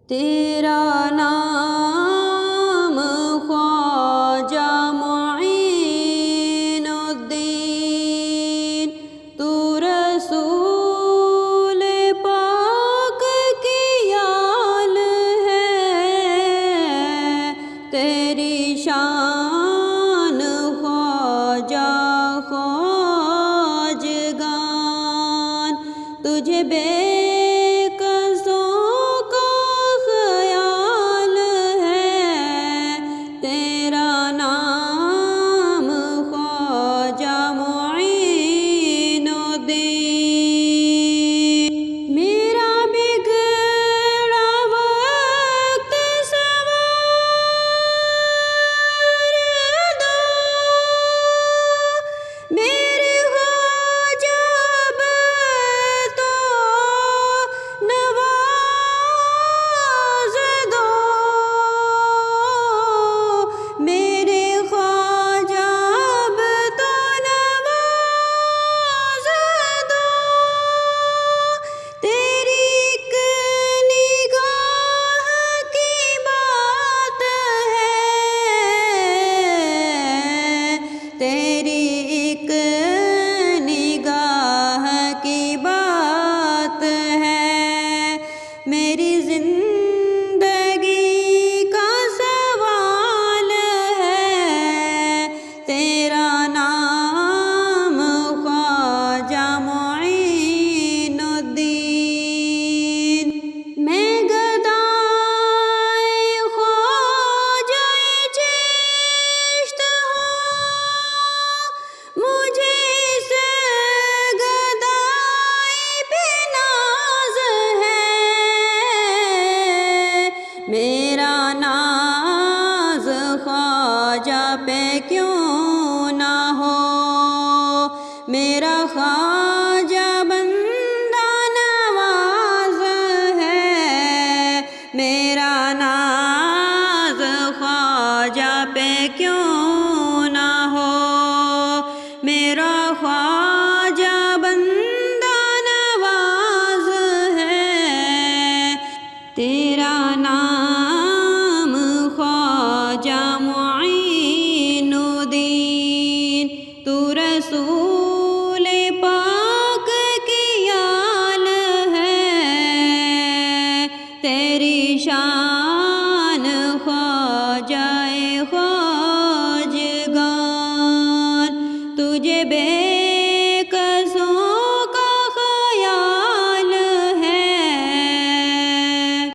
تیرا نام خواجہ معین الدین، تو رسول پاک کی آل ہے، تیری شان خواجہ خواجگان، تجھے بے میری زندگی کا سوال ہے، تیرا نام خواجہ معین الدین۔ میں گدائے خواجہ چشت ہوں، مجھے اس گدائی پہ ناز ہے، میرا ناز خواجہ پہ کیوں نہ ہو، میرا خواجہ بندہ نواز ہے، میرا ناز خواجہ پہ کیوں نہ ہو، میرا خواجہ بندہ نواز ہے، تیرا نام خواجہ معین الدین، تو رسول پاک کی آل ہے، تیری شان